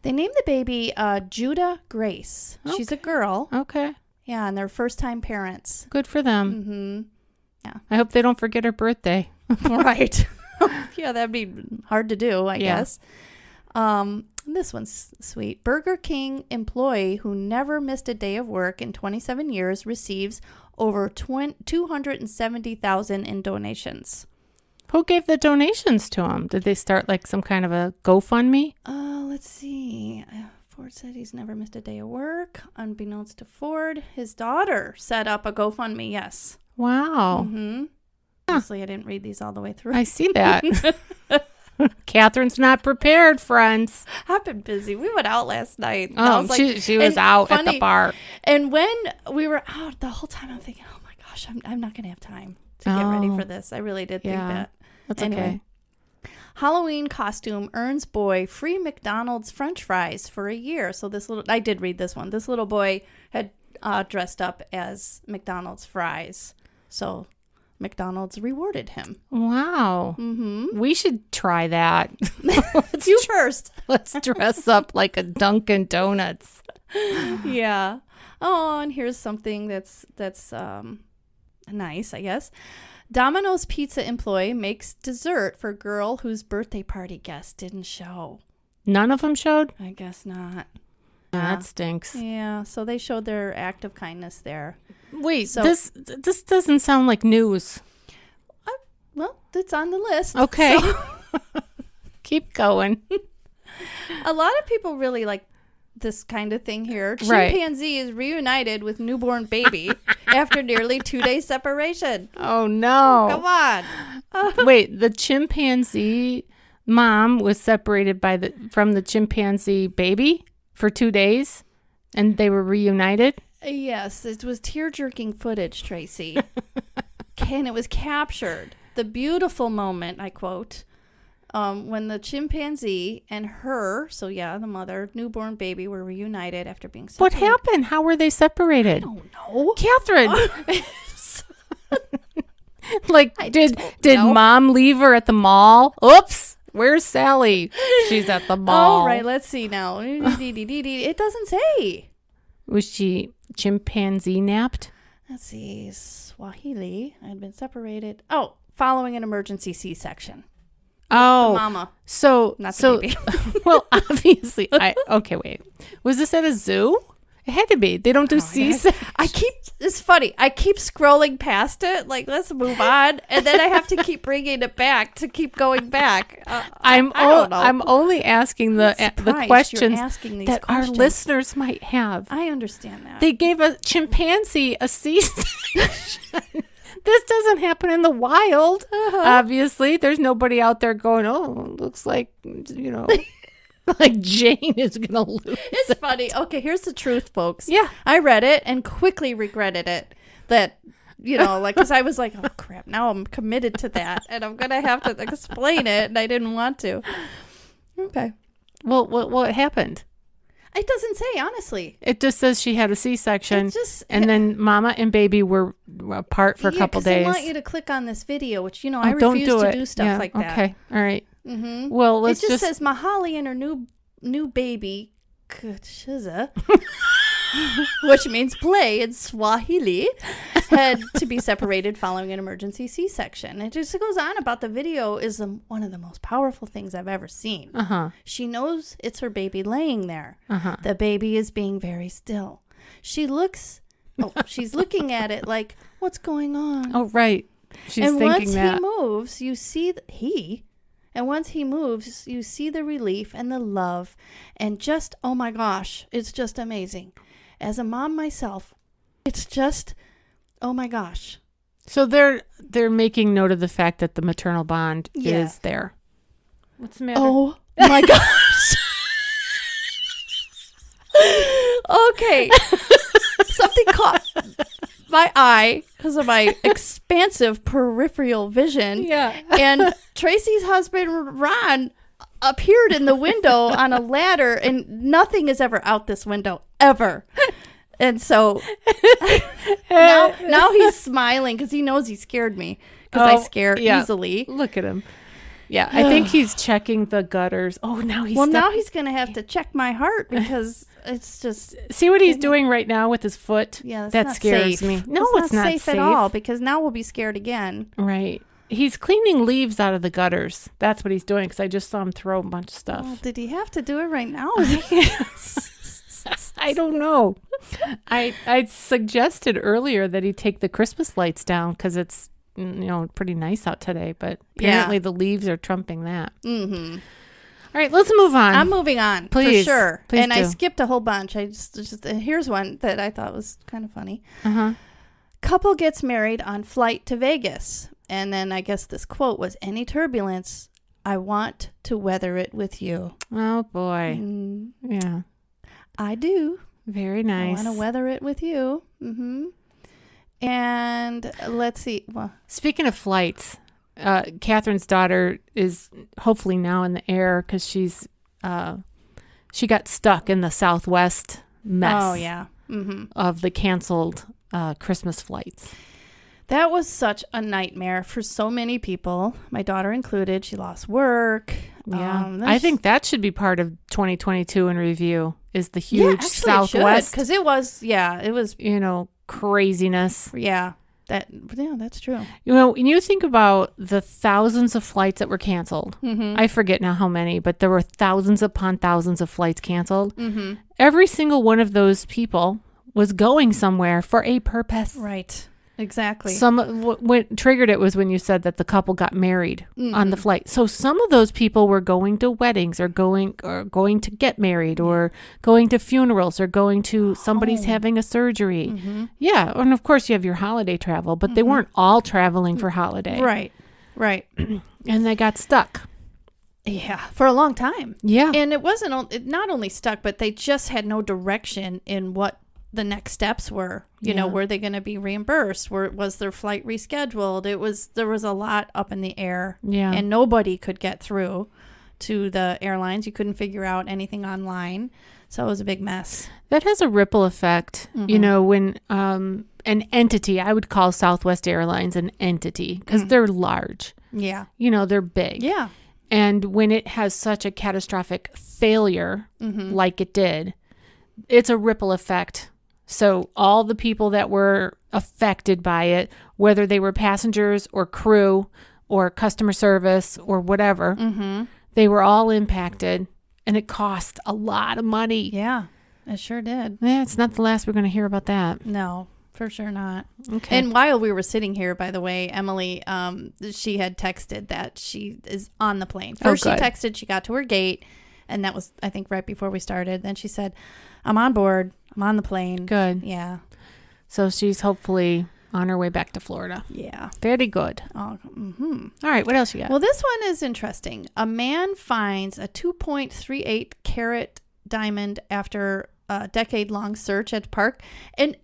They named the baby Judah Grace. Okay. She's a girl. Okay. Yeah, and they're first-time parents. Good for them. Mm-hmm. Yeah. I hope they don't forget her birthday. Right. Yeah, that'd be hard to do, I guess. This one's sweet. Burger King employee who never missed a day of work in 27 years receives over $270,000 in donations. Who gave the donations to him? Did they start like some kind of a GoFundMe? Let's see. Ford said he's never missed a day of work. Unbeknownst to Ford, his daughter set up a GoFundMe. Yes. Wow. Mm-hmm. Honestly, I didn't read these all the way through. I see that. Catherine's not prepared, friends. I've been busy. We went out last night. Oh, she was out at the bar. And when we were out the whole time, I'm thinking, oh my gosh, I'm not going to have time to get ready for this. I really did think that. That's anyway. Okay. Halloween costume earns boy free McDonald's French fries for a year. So I did read this one. This little boy had dressed up as McDonald's fries. So McDonald's rewarded him. Wow. Mm-hmm. We should try that. You first. Let's dress up like a Dunkin' Donuts. Yeah. Oh, and here's something that's nice, I guess. Domino's pizza employee makes dessert for girl whose birthday party guest didn't show. None of them showed? I guess not. That stinks. Yeah, so they showed their act of kindness there. Wait, so this doesn't sound like news. Well, it's on the list. Okay. So. Keep going. A lot of people really like this kind of thing here. Chimpanzee is reunited with newborn baby after nearly 2 days separation. Oh, no. Come on. Wait, the chimpanzee mom was separated from the chimpanzee baby for 2 days, and they were reunited? Yes, it was tear-jerking footage, Tracy. And it was captured. The beautiful moment, I quote, when the chimpanzee and her, the mother, newborn baby, were reunited after being separated. What happened? How were they separated? I don't know. Catherine. Did mom leave her at the mall? Oops. Where's Sally? She's at the mall. All right, let's see now. It doesn't say. Was she chimpanzee napped? Let's see. Swahili had been separated. Oh, following an emergency C-section. Oh, the mama. Not the baby. Well, obviously, wait. Was this at a zoo? It had to be. They don't do C-section. It's funny. I keep scrolling past it. Like, let's move on. And then I have to keep bringing it back to keep going back. I don't know. I'm only asking the questions that our listeners might have. I understand that. They gave a chimpanzee a C-section. This doesn't happen in the wild. Obviously, there's nobody out there going, oh, looks like, like Jane is going to lose. It's funny. Okay, here's the truth, folks. Yeah. I read it and quickly regretted it. Because I was like, oh, crap, now I'm committed to that. And I'm going to have to explain it. And I didn't want to. Okay. Well, what happened? It doesn't say, honestly. It just says she had a C-section, and then mama and baby were apart for a couple days. I want you to click on this video, which, I refuse to do stuff like that. Okay, all right. Mm-hmm. Well, it just says Mahali and her new baby, Kachiza, which means play in Swahili, had to be separated following an emergency C-section. It just goes on about the video is one of the most powerful things I've ever seen. She knows it's her baby laying there. The baby is being very still. She's looking at it like, what's going on? Oh, right. she's thinking that. And once he moves, you see and once he moves, you see the relief and the love, and just, oh my gosh, it's just amazing. As a mom myself, it's just, oh my gosh. So they're making note of the fact that the maternal bond is there. What's the matter? Oh my gosh. Okay. Something caught my eye because of my expansive peripheral vision. Yeah. And Tracy's husband, Ron, appeared in the window on a ladder, and nothing is ever out this window, ever. And so now he's smiling because he knows he scared me, because I scare easily. Look at him. Yeah, I think he's checking the gutters. Oh, now he's now he's going to have to check my heart, because it's just... See what he's doing right now with his foot? Yeah, that scares me. No, it's not safe at all, because now we'll be scared again. Right. He's cleaning leaves out of the gutters. That's what he's doing, because I just saw him throw a bunch of stuff. Well, did he have to do it right now? I don't know. I suggested earlier that he take the Christmas lights down, because it's pretty nice out today, but apparently the leaves are trumping that. Mm-hmm. All right, let's move on. I'm moving on, please, for sure. Please and do. I skipped a whole bunch. I just here's one that I thought was kind of funny. Couple gets married on flight to Vegas, and then I guess this quote was, "Any turbulence, I want to weather it with you." Oh boy, yeah, I do. Very nice. I want to weather it with you. Mm-hmm. And let's see. Well, speaking of flights, Catherine's daughter is hopefully now in the air, because she got stuck in the Southwest mess. Oh yeah. Mm-hmm. Of the canceled Christmas flights. That was such a nightmare for so many people, my daughter included. She lost work. Yeah, I think that should be part of 2022 in review, is the huge Southwest. Because it was craziness. Yeah, that's true. When you think about the thousands of flights that were canceled, I forget now how many, but there were thousands upon thousands of flights canceled. Mm-hmm. Every single one of those people was going somewhere for a purpose. Right. Exactly. What triggered it was when you said that the couple got married on the flight. So some of those people were going to weddings, or going to get married, or going to funerals, or going to somebody's having a surgery. Mm-hmm. Yeah, and of course you have your holiday travel, but they weren't all traveling for holiday. Right. And they got stuck. Yeah, for a long time. Yeah. And it not only stuck, but they just had no direction in what the next steps were. Were they going to be reimbursed? Was their flight rescheduled? There was a lot up in the air. Yeah. And nobody could get through to the airlines. You couldn't figure out anything online. So it was a big mess. That has a ripple effect. Mm-hmm. When an entity, I would call Southwest Airlines an entity, because they're large. Yeah. They're big. Yeah. And when it has such a catastrophic failure, like it did, it's a ripple effect. So all the people that were affected by it, whether they were passengers or crew or customer service or whatever, they were all impacted, and it cost a lot of money. Yeah, it sure did. Yeah, it's not the last we're going to hear about that. No, for sure not. Okay. And while we were sitting here, by the way, Emily, she had texted that she is on the plane. First she texted, she got to her gate, and that was, I think, right before we started. Then she said, "I'm on board. I'm on the plane." Good. Yeah. So she's hopefully on her way back to Florida. Yeah. Very good. Oh, All right. What else you got? Well, this one is interesting. A man finds a 2.38 carat diamond after a decade-long search at the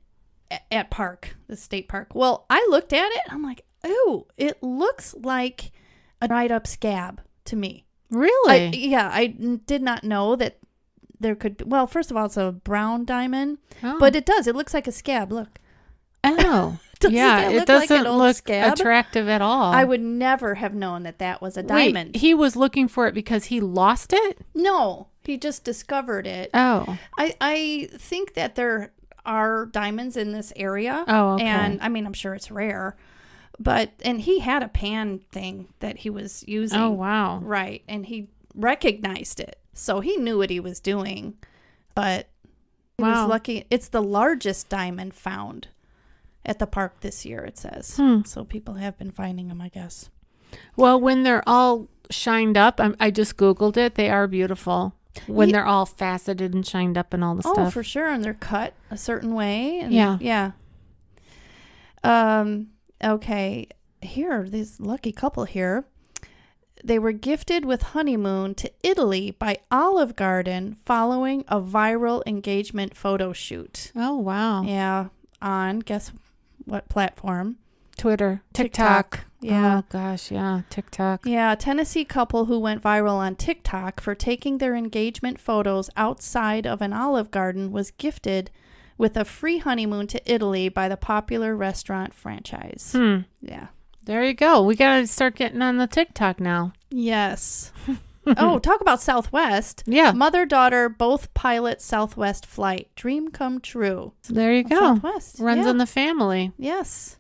state park. Well, I looked at it. I'm like, ooh, it looks like a dried up scab to me. Really? I did not know that there could, well, first of all, it's a brown diamond, Oh. but it does. It looks like a scab. Look. Oh. Yeah, it doesn't look scab? attractive at all. I would never have known that was a diamond. Wait, he was looking for it because he lost it? No, he just discovered it. Oh. I think that there are diamonds in this area. Oh, okay. And I mean, I'm sure it's rare. And he had a pan thing that he was using. Oh, wow. Right. And he recognized it. So he knew what he was doing. But he was lucky. It's the largest diamond found. at the park this year, it says. So people have been finding them, I guess. Well, when they're all shined up, I just Googled it. They are beautiful. When they're all faceted and shined up and all the stuff. Oh, for sure. And they're cut a certain way. And yeah. Okay. Here, this lucky couple here. They were gifted with honeymoon to Italy by Olive Garden following a viral engagement photo shoot. Oh, wow. Yeah. On, guess what platform? Twitter. TikTok. Yeah. Oh, gosh. Yeah. TikTok. Yeah. A Tennessee couple who went viral on TikTok for taking their engagement photos outside of an Olive Garden was gifted with a free honeymoon to Italy by the popular restaurant franchise. Yeah. There you go. We got to start getting on the TikTok now. Yes. Oh, talk about Southwest. Yeah. Mother-daughter both pilot Southwest flight. Dream come true. So there you go. Southwest. Runs in the family. Yes.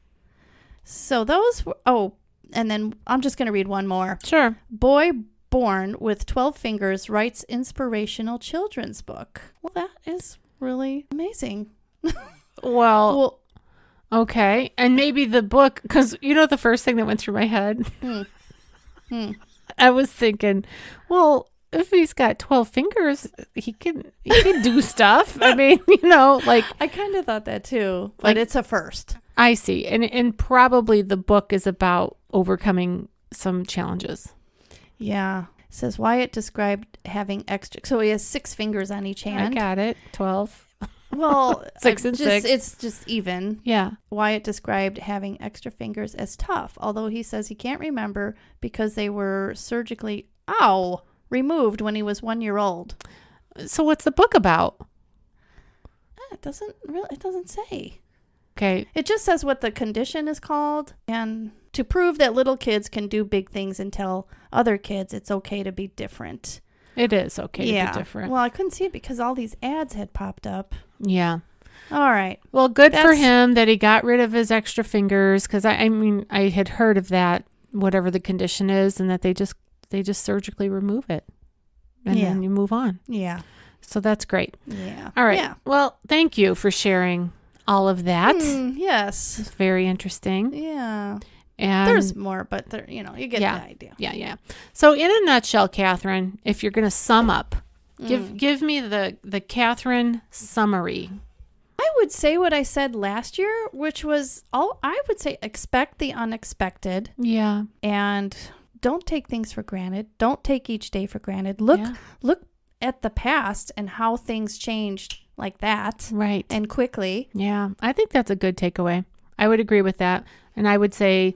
So those were... Oh, and then I'm just going to read one more. Sure. Boy born with 12 fingers writes inspirational children's book. Well, that is really amazing. Well, okay. And maybe the book, because the first thing that went through my head, I was thinking, well, if he's got 12 fingers, he can do stuff. I mean, I kind of thought that too, but it's a first. I see. And probably the book is about overcoming some challenges. Yeah. It says Wyatt described having extra, so he has 6 fingers on each hand. I got it. 12. Well, 6 and 6. It's just even. Yeah. Wyatt described having extra fingers as tough, although he says he can't remember because they were surgically, removed when he was 1 year old. So what's the book about? It doesn't say. Okay. It just says what the condition is called, and to prove that little kids can do big things and tell other kids it's okay to be different. It is okay to be different. Well, I couldn't see it because all these ads had popped up. Yeah. All right. Well, good for him that he got rid of his extra fingers, because I had heard of that, whatever the condition is, and that they just surgically remove it, and then you move on. Yeah. So that's great. Yeah. All right. Yeah. Well, thank you for sharing all of that. Yes. It's very interesting. Yeah. And there's more, but you get the idea. Yeah. So in a nutshell, Catherine, if you're going to sum up, give me the Catherine summary. I would say what I said last year, which was I would say expect the unexpected. Yeah. And don't take things for granted. Don't take each day for granted. Look at the past and how things changed like that. Right. And quickly. Yeah. I think that's a good takeaway. I would agree with that. And I would say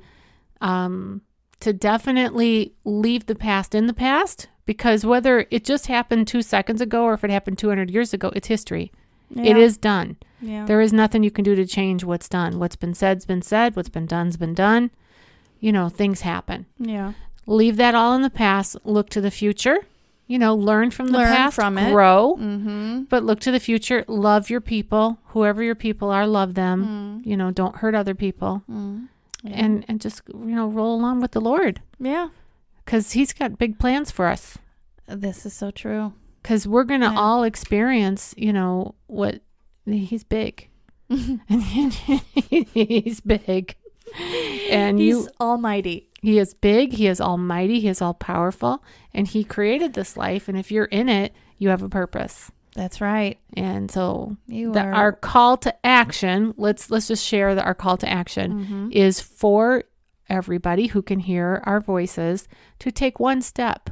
to definitely leave the past in the past, because whether it just happened 2 seconds ago or if it happened 200 years ago, it's history. Yeah. It is done. Yeah. There is nothing you can do to change what's done. What's been said's been said. What's been done's been done. Things happen. Yeah. Leave that all in the past. Look to the future. Learn from the past. From it. Grow. Mm-hmm. But look to the future. Love your people. Whoever your people are, love them. Don't hurt other people. Yeah. And just, roll along with the Lord. Yeah. Because he's got big plans for us. This is so true. Because we're going to all experience, what he's big. And he's big. And he's almighty. He is big. He is almighty. He is all powerful. And he created this life. And if you're in it, you have a purpose. That's right. And so our call to action, let's just share that our call to action is for everybody who can hear our voices to take one step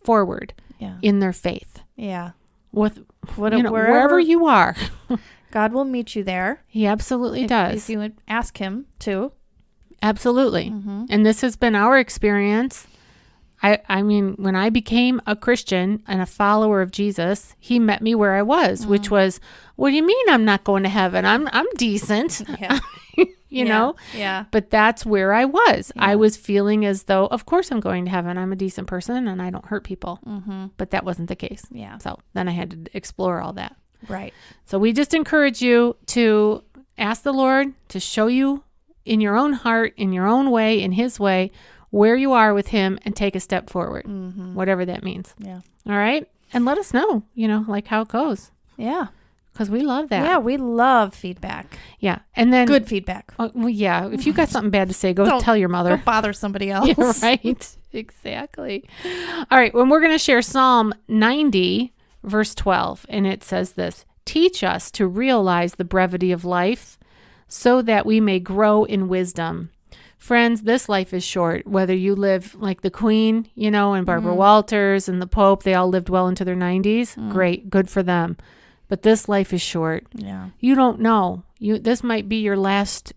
forward in their faith. Yeah. With wherever you are. God will meet you there. He absolutely does. If you would ask him to. Absolutely. Mm-hmm. And this has been our experience. I mean, when I became a Christian and a follower of Jesus, he met me where I was, which was, what do you mean I'm not going to heaven? I'm decent, know? Yeah. But that's where I was. Yeah. I was feeling as though, of course I'm going to heaven. I'm a decent person and I don't hurt people. Mm-hmm. But that wasn't the case. Yeah. So then I had to explore all that. Right. So we just encourage you to ask the Lord to show you in your own heart, in your own way, in his way, where you are with him, and take a step forward, whatever that means. Yeah. All right. And let us know, how it goes. Yeah. because we love that. Yeah, we love feedback. Yeah. And then good feedback. Well, yeah. If you got something bad to say, go tell your mother. Go bother somebody else. Yeah, right. Exactly. All right. Well, we're going to share Psalm 90, verse 12. And it says this: teach us to realize the brevity of life so that we may grow in wisdom. Friends, this life is short. Whether you live like the Queen, and Barbara Walters and the Pope, they all lived well into their 90s. Great. Good for them. But this life is short. Yeah. You don't know. This might be your last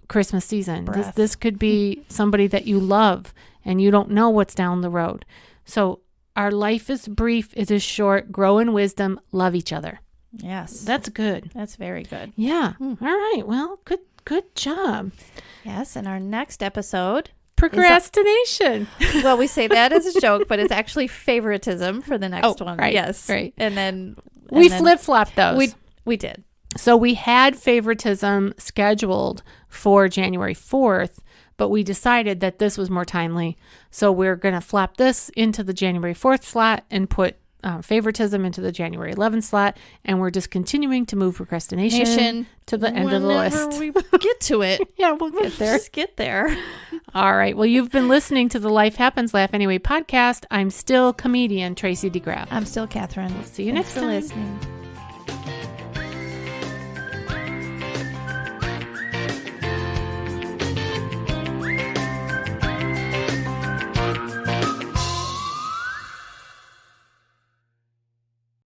Christmas season. This could be somebody that you love, and you don't know what's down the road. So our life is brief. It is short. Grow in wisdom. Love each other. Yes. That's good. That's very good. Yeah. All right. Well, good job. Yes, and our next episode... procrastination. Well, we say that as a joke, but it's actually favoritism for the next one. Right, yes. Right. And then... we flip-flopped those. We did. So we had favoritism scheduled for January 4th, but we decided that this was more timely. So we're going to flop this into the January 4th slot and put favoritism into the January 11th slot, and we're just continuing to move procrastination to the end of the list. We get to it. Yeah, we'll get there. Just get there. All right. Well, you've been listening to the Life Happens, Laugh Anyway podcast. I'm still comedian Tracy DeGraaf. I'm still Catherine. We'll see you next time. Thanks for listening.